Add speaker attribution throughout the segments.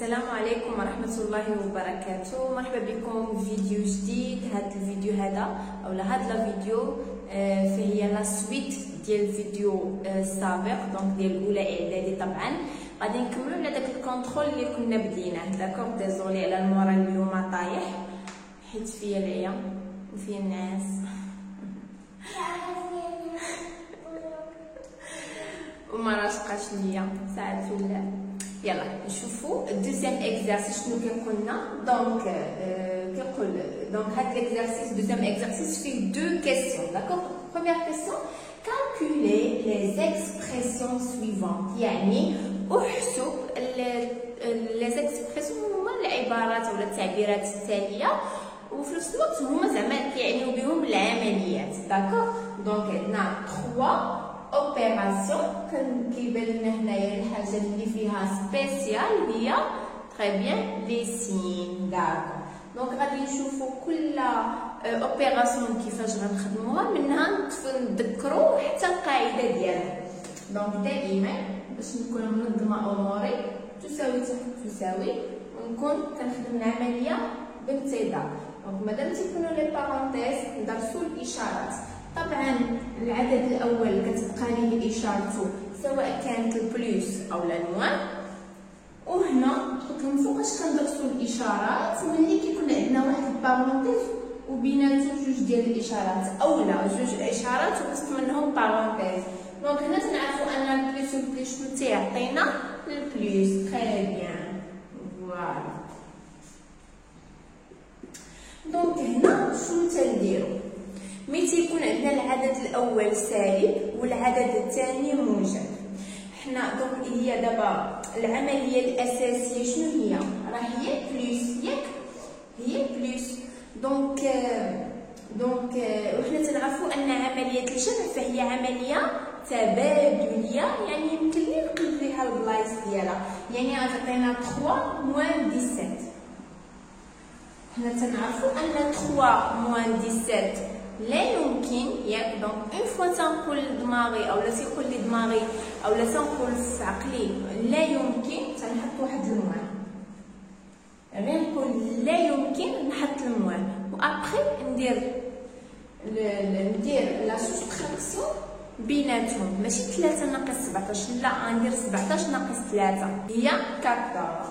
Speaker 1: السلام عليكم ورحمة الله وبركاته. مرحبا بكم في فيديو جديد. هذا الفيديو هذا الفيديو فهي لا سويت ديال الفيديو السابق، دونك ديال الاولى اعدادي. طبعا غادي نكملوا على داك الكونترول اللي كنا بديناه. داكوغ، ديزولي على المورال اليوم طايح حيت فيا العيا وفيا النعاس. وما راشقاش ليا ساعات ولا. يلا نشوفوا الدوزيام اكزرسيس شنو كيقولنا. دونك كيقول دونك هاد ليكزرسيس دوزيام اكزرسيس فيه دو كيسيون. داكوغ، بروميير كيسيون calculer les expressions suivantes، يعني احسب les expressions هما العبارات ولا التعبيرات التاليه، وفي نفس الوقت هما زعما كيعنيو بهم العمليات. داكوغ، دونك عندنا 3 اوبيراسيون كيبان لنا هنايا الحاجه اللي فيها سبيسيال هي تري بيان لي سين. داكوغ، دونك غادي نشوفوا كل اوبيراسيون كيفاش غنخدموها، منها نتذكروا حتى القاعده ديالها. دونك دائما باش نكون منظمه اموري تساوي تحت تساوي، ونكون كنخدم العمليه بانتظام. دونك مادام تيكونوا لي بارونتيز ندرسوا الاشارات. طبعا العدد الاول كتبقى ليه اشارته سواء كانت البلوس او الموان. وهنا قلت لكم فوقاش كندرسوا الاشارات ملي كيكون عندنا واحد البارونتيز وبيناتهم جوج ديال الاشارات، اولا جوج اشارات ووسط منهم بارونتيز. دونك هنا تنعرفوا ان البلوس والبلوس شنو تيعطينا البلوس. تري بيان، فوالا. دونك هنا شنو تنديرو؟ ملي تيكون عندنا العدد الاول سالب والعدد الثاني موجب، حنا دونك هي دابا العمليه الاساسيه شنو هي؟ راه هي بلس، ياك؟ هي بلس. دونك وحنا تنعرفوا ان عمليه الجمع فهي عمليه تبادليه، يعني يمكن لي نقلب ليها البلايص ديالها. يعني غتعطينا 3 موان 17. حنا تنعرفوا ان 3 موان 17 لا يمكن، ياك؟ دونك اون فوا تنقول لدماغي اولا تيقول لي دماغي اولا تنقول في عقلي لا يمكن، تنحط واحد الموان. غير نقول لا يمكن نحط الموان، وابخي ندير لا سوستراكسيون بيناتهم. ماشي 3 ناقص 17، لا، غندير 17 ناقص 3 هي 14.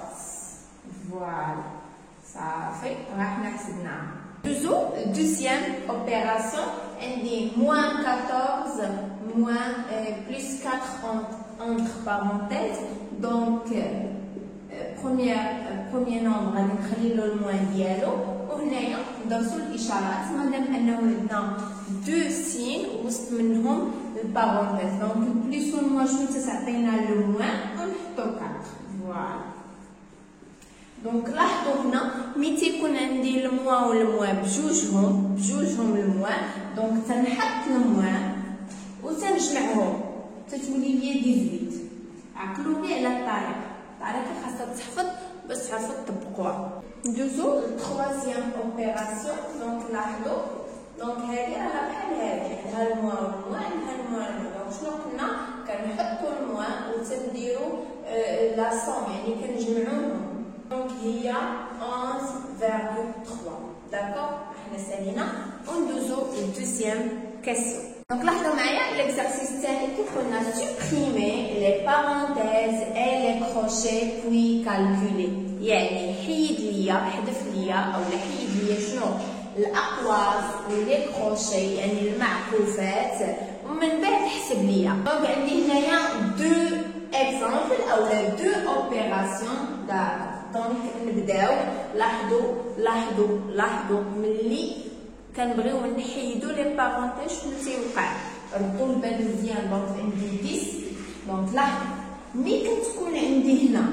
Speaker 1: فوالا، صافي، راه حنا حسبناها. Deuxième opération, on dit moins 14 moins plus 4 entre parenthèses. Donc premier nombre غادي نخلي له الموان ديالو، وهنايا ندرسو الاشارات مادام انه عندنا دو سين وسط منهم البارونتيز. دونك البليس والموان شنو تتعطينا الموان ونحطو 4. فوالا. دونك لاحظوا هنا ملي تيكون عندي الموا والموا بجوجهم الموا، دونك تنحط الموا وتنجمعهم تتولي لي 18. عقلوا لي على الطريقه خاصها تحفظ باش تعرفوا تطبقوها. ندوزو للتروازيام اوبيراسيون. دونك لاحظوا، دونك هذه راه بحال هذه، عندها الموا والموا، عندها الموا والموا. دونك شنو قلنا؟ كنحطوا الموا وتنديروا لا سوم، يعني كنجمعوهم. دونك هي 11,3. داكوغ، حنا سالينا وندوزو للدوزيام كيسيون. دونك لاحظوا معايا ليكزارسيس الثاني كيقولنا سوبريمي لي بارونتيز اي لي كروشي بوي كالكولي، يعني حيد ليا، حذف ليا اولا حيد ليا شنو؟ الاقواس ولي كروشي يعني المعكوفات، ومن بعد حسب ليا. دونك عندي هنايا 2 اكزامبل اولا 2 اوبيراسيون. دونك نبداو. لاحظوا ملي كنبغيو نحيدو لي بارونتيز شنو تيوقع؟ ردوا البال مزيان. دونك عندي 10. دونك لاحظوا ملي كتكون عندي هنا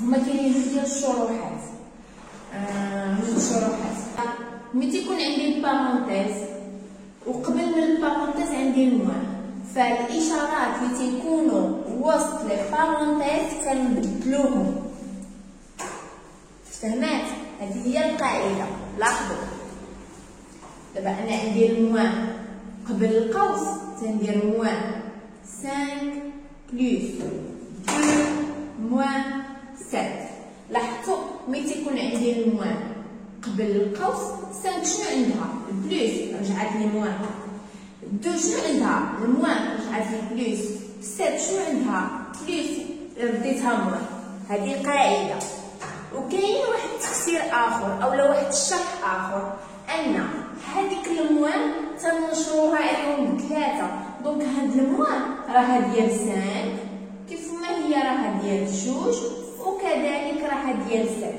Speaker 1: هما كاينين جوج ديال الشروحات، ملي تيكون عندي البارونتيز وقبل من البارونتيز عندي الموان، فالاشارات اللي تيكونوا وسط لي بارونتيز كنبدلوهم. فهمات؟ هذه هي القاعده. لاحظوا دابا انا عندي الموان قبل القوس تندير موان 5 بلس 2 موان 7. لاحظتوا ملي تيكون عندي الموان قبل القوس 5 شنو عندها؟ البلوس رجعت لي موان. 2 شنو عندها؟ الموان رجعت لي بلوس. 7 شنو عندها؟ بلوس رديتها موان. هذه قاعده. وكاين واحد التفسير اخر اولا واحد الشرح اخر ان هذيك الموان تنشروها عليهم بثلاثه. دونك هاد الموان راها ديال 5 كيف ما هي راها ديال 2 وكذلك راها ديال 7.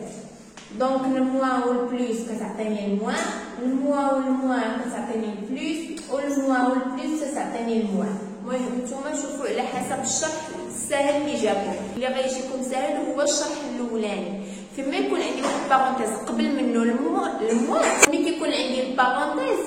Speaker 1: دونك الموان والبلوس كتعطيني الموان، الموان والموان كتعطيني البلوس، والموان والبلوس كتعطيني الموان. المهم نتوما شوفوا على حسب الشرح السهل اللي جاكم. اللي غيجيكم سهل هو الشرح الاولاني. فيما يكون عندي واحد بارونتيز قبل منه الموان، ملي كيكون عندي البارونتيز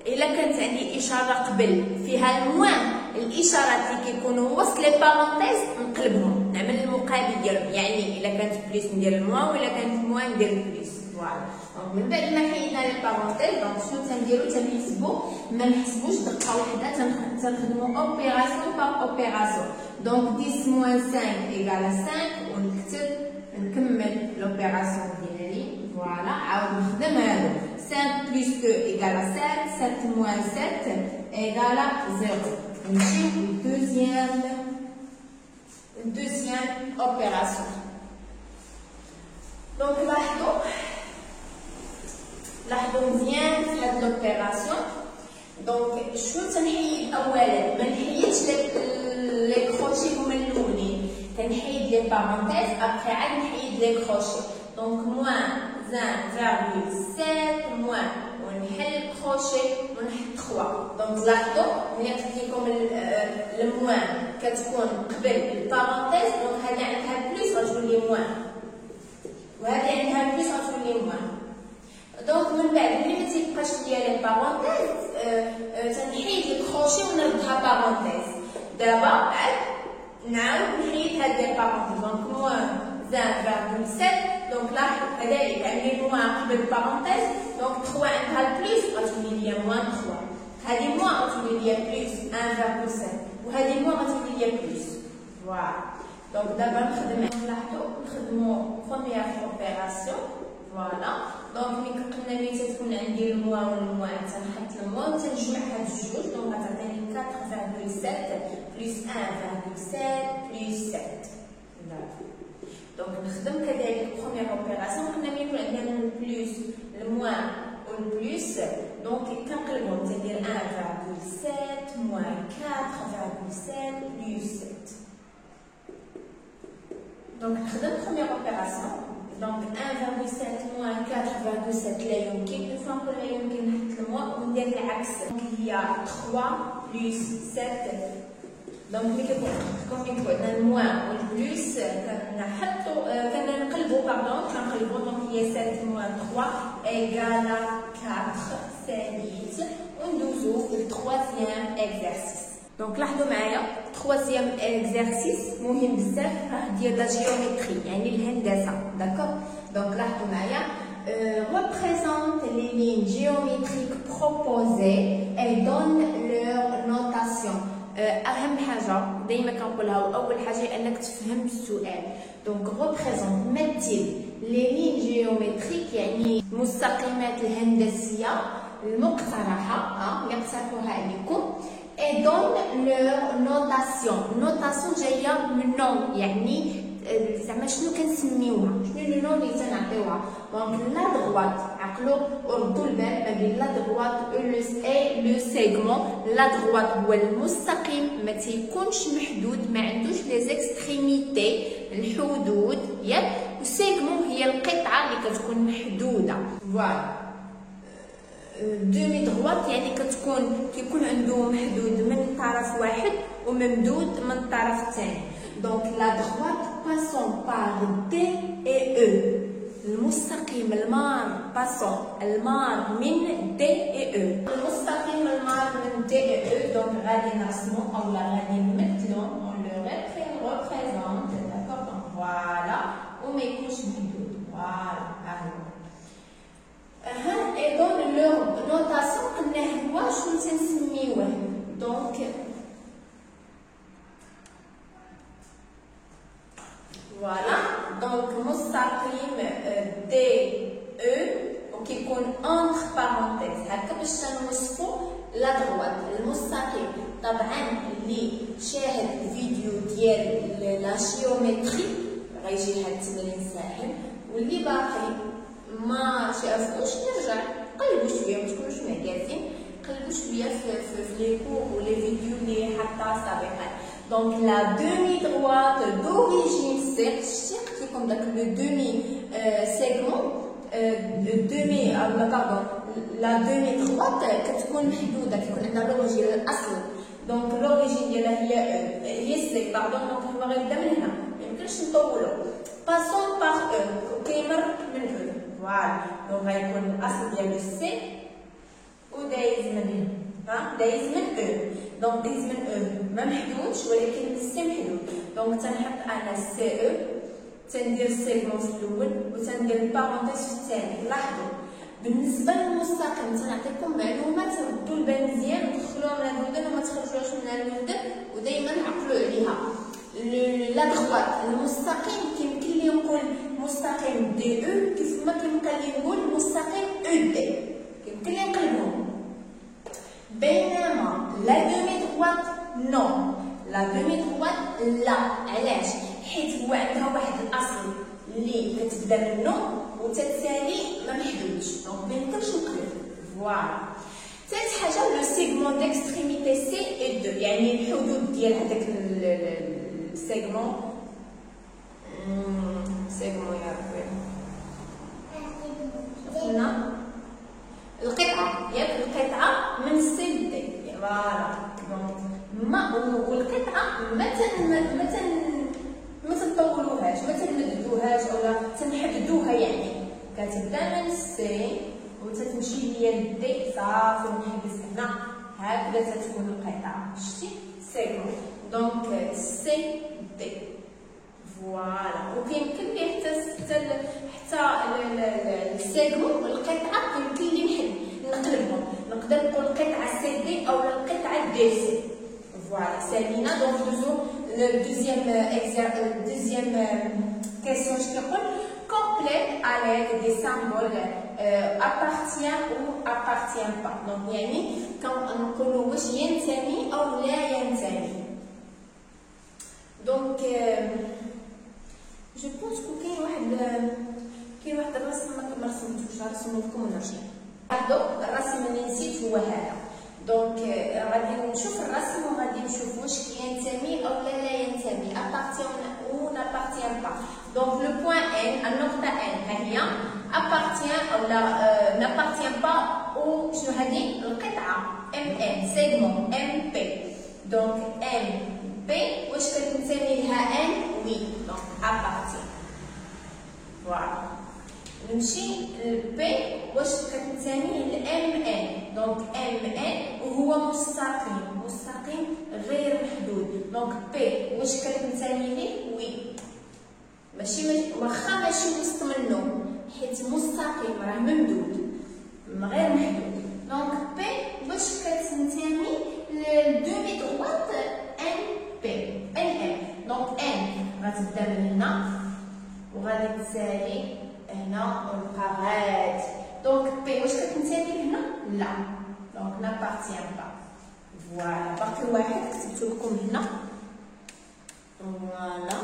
Speaker 1: الا كانت عندي اشاره قبل فيها الموان، الاشارات اللي كيكونوا وسط لي بارونتيز نقلبهم نعمل المقابل ديالهم. يعني الا كانت بليس ندير الموان ولا كانت موان ندير البليس. فوالا دونك من بعد ما حيدنا لي بارونتيز دونك شنو تنديرو؟ تنحسبو ما نحسبوش دقه واحده، تنخدمو اوبيراسيون بار اوبيراسيون. دونك 10 موان 5 ايكال 5 ونكتب نكمل لوبيراسيون ديالي. فوالا عاود نخدم هادو 5 بلس 2 ايكال 7 7 موان 7 ايكال 0. نمشيو deuxième opération. Donc لاحظوا مزيان في هاد لوبيراسيون. دونك شنو تنحيد اولا؟ ما نحيدش لي كروشي هما الاولين، تنحيد لي بارونتيز ابخي عاد نحيد لي كروشي. دونك موان 1,7 موان ونحل الكروشي ونحط 3. دونك لاحظوا ملي قلت لكم الموان كتكون قبل البارونتيز، دونك هذه عندها بليس غتولي موان وهذه عندها بليس غتولي موان. دونك من بعد ملي ما تيبقاش ليا لي بارونتيز تنحيد الكروشي ونردها بارونتيز. دابا عاد نعاود نحيد هاد لي بارونتيز. دونك موان 1,7. دونك لاحظوا كذلك عندي موان قبل البارونتيز، دونك 3 عندها البليس غتولي ليا موان 3. هذه موان غتولي ليا بليس 1,7 وهذه موان غتولي ليا بليس. فوالا دونك دابا نلاحظوا نخدموا بروميير اوبيراسيون. فوالا دونك ملي قلنا ملي تكون عندي الموان والموان تنحط الموان تنجمع هاد الجوج. دونك غتعطيني 4,7 بلس 1,7 بلس 7. دونك نخدم كذلك بروميير اوبيراسيون. قلنا ملي يكون عندنا البلوس الموان والبلوس دونك كنقلبهم تندير 1,7 موان 4,7 بلس 7. دونك نخدم بروميير اوبيراسيون. دونك 1,7 موان 4,7 لا يمكن، اون فوا نقول لا يمكن نحط الموان وندير العكس. دونك هي 3 بلس 7. دونك ملي كيكون عندنا الموان والبلوس كنقلبو كنقلبو. دونك هي 7 موان 3 ايكال 4 ثالث. وندوزو للتروازيام اكزرسيس. دونك لاحظوا معايا تروازيام اكزرسيس مهم بزاف راه ديال لا جيومتري يعني الهندسه. داكوغ دونك لاحظوا معايا représente les lignes géométriques proposées et donne leur notation. اهم حاجه دائما كنقولها واول حاجه انك تفهم السؤال. دونك représente مثل les lignes géométriques يعني المستقيمات الهندسيه المقترحه اللي اقترحوها عليكم. et donne leur notation. notation جايه من نوم يعني زعما شنو كنسميوها، شنو لو نوم اللي تنعطيوها. دونك لا دغوات عقلوا وردوا البال ما بين لا دغوات اي لو سيغمون. لا دغوات هو المستقيم ما تيكونش محدود ما عندوش لي زيكستريميتي الحدود ياك. والسيغمون هي القطعه اللي كتكون محدوده. فوالا دومي دغوات يعني كيكون عنده محدود من طرف واحد وممدود من الطرف الثاني. دونك لا دغوات باسون بار دي اي او. المستقيم المار باسون المار من دي اي او. المستقيم المار من دي اي او. دونك غادي نرسمو اولا غادي نمثلو اون لو ريبريزونت. داكوغ دونك فوالا وما يكونش محدود. فوالا et donne leur notation قلناه هو شنو تنسميوه. دونك فوالا دونك مستقيم دي او وكيكون انتر بارونتيز هكا باش تنوصفوا لا دروات المستقيم. طبعا اللي شاهد الفيديو ديال لا جيومتري غيجي هاد التمرين ساهل، واللي باقي ما شافوش يرجع قلبوا شويه، ما تكونوش معكازين، قلبوا شويه في لي كور ولي فيديو اللي حطها سابقا. دونك لا دومي دروات دوريجين سيرش كيكون داك لو دومي سيغمون دومي باردون لا دومي دروات كتكون محدوده، كيكون عندنا لوريجين الاصل. دونك لوريجين ديالها هي السي باردون. دونك هو غيبدا من هنا، ميمكنش نطولو باسون باغ او كيمر من او. فوالا دونك غيكون الاصل ديال السي ودايز من هنا، دايز من او. دونك دايز من او ما محدودش ولكن السي محدود. دونك تنحط انا السي او، تندير السيغمون في الاول وتندير البارونتيز في الثاني. لاحظوا بالنسبه للمستقيم تنعطيكم معلومات ردوا البال مزيان ودخلوها من الودن وما تخرجوهاش من الودن، ودائما عقلوا عليها. لا دغوات المستقيم كيمكن لي نقول مستقيم دي او كيف ما كيمكن لي نقول مستقيم او دي، كيمكن لي نقلبهم. بينما لا دومي دغوات نو، لا دومي دغوات لا. علاش؟ حيت هو عندها واحد الاصل اللي كتبدا منه وتتسالي ما محدودش، دونك ما يمكنش نقلب. فوالا. ثالث حاجه لو سيغمون ديكستريميتي سي اي دو، يعني الحدود ديال هذاك السيغمون. سيغمون يا ربي شفنا القطعه ياك، القطعه من سي دي. فوالا دونك ما والقطعه ما تطولوهاش، ما تمددوهاش اولا تنحددوها، يعني كتبدا من السي وتتمشي هي للدي صافي ونحبس هنا هكذا تتكون القطعه. شتي سيغمون دونك سي دي. فوالا وكيمكن ليه حتى السيغمون القطعه كيمكن لي نقلبهم، نقدر نقول القطعه سي دي او القطعه دي سي. فوالا سالينا. دونك دوزو deuxième question je te pose, complète avec des symboles appartient ou appartient pas. Donc يعني كنقولوا واش ينتمي او لا ينتمي. دونك جو بونس كو كاين واحد الرسم ما رسمتوش، رسمو لكم ونرجع. هذا الرسم اللي نسيت هو هذا. دونك غادي نشوف الرسم وغادي نشوف واش ينتمي او لا ينتمي، appartient ou n'appartient pas. دونك لو بوين ان، النقطة ان ها هي appartient او لا n'appartient pas، و شنو هذه القطعة ام ان سيغمون ام بي. دونك ام بي واش كتنتمي لها ان؟ وي دونك appartient. فوالا نمشي للبي واش كتنتمي لام ان. دونك ام ان وهو مستقيم غير محدود. دونك بي واش كتنتمي ليه؟ وي ماشي واخا ماشي وسط منه حيت مستقيم راه ممدود غير محدود. دونك بي واش كتنتمي لدومي دغوات ان بي ان ام. دونك ان غتبدا من هنا وغادي تسالي هنا ونبقى غادي. دونك بي واش كتنتمي لهنا؟ لا. دونك نابارتيان با. فوالا باقي واحد كتبتو لكم هنا. فوالا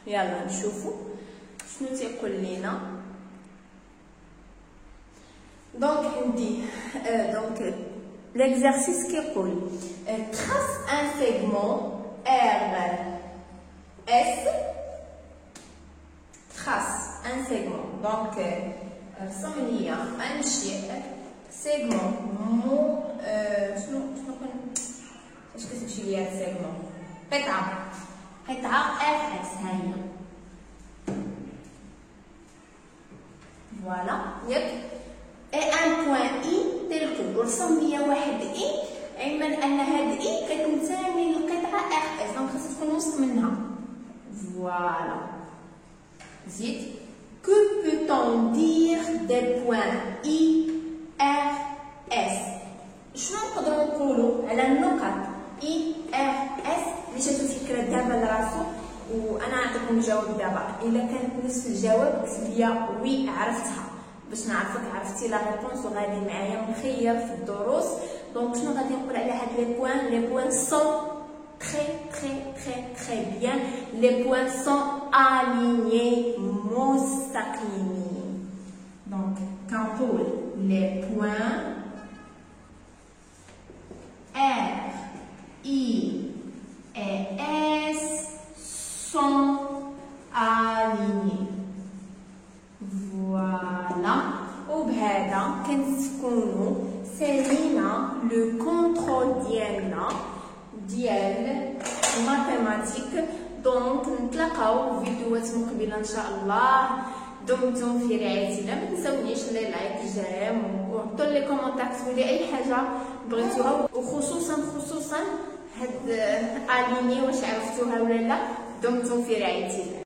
Speaker 1: يلا نشوفو شنو تيقول لينا. دونك عندي دونك l'exercice كيقول trace un segment RS, trace un segment. دونك رسم لي انشئ سيغمون مو شنو اش كتمشي ليا السيغمون؟ قطعة RS ها هي. فوالا ياك اي ان بوين اي تلكو ورسم لي واحد اي علما ان هاد اي كتنتمي للقطعة RS. دونك خاصها تكون وسط منها. فوالا زيد que peut-on dire des points I, R, S؟ شنو نقدروا نقولوا على النقط I, R, S اللي جاتو فكرة دابا لراسو؟ وانا نعطيكم الجواب دابا. الا كانت نفس الجواب اكتب لي وي عرفتها باش نعرفك عرفتي لا ريبونس وغادي معايا مخير في الدروس. دونك شنو غادي نقول على هاد لي بوين سون très bien. Les points sont alignés مستقيمين. Donc كنقول les points R, I et S sont alignés. Voilà. وبهذا كنكونوا سالينا لو كونترول ديال الماتيماتيك. دونك نتلاقاو في فيديوهات مقبله ان شاء الله. دمتم في رعايه الله. ما تنساونيش لي لايك جيم وحطوا لي كومونتير كتبوا لي اي حاجه بغيتوها، وخصوصا هاد اليني واش عرفتوها ولا لا. دمتم في رعايه الله.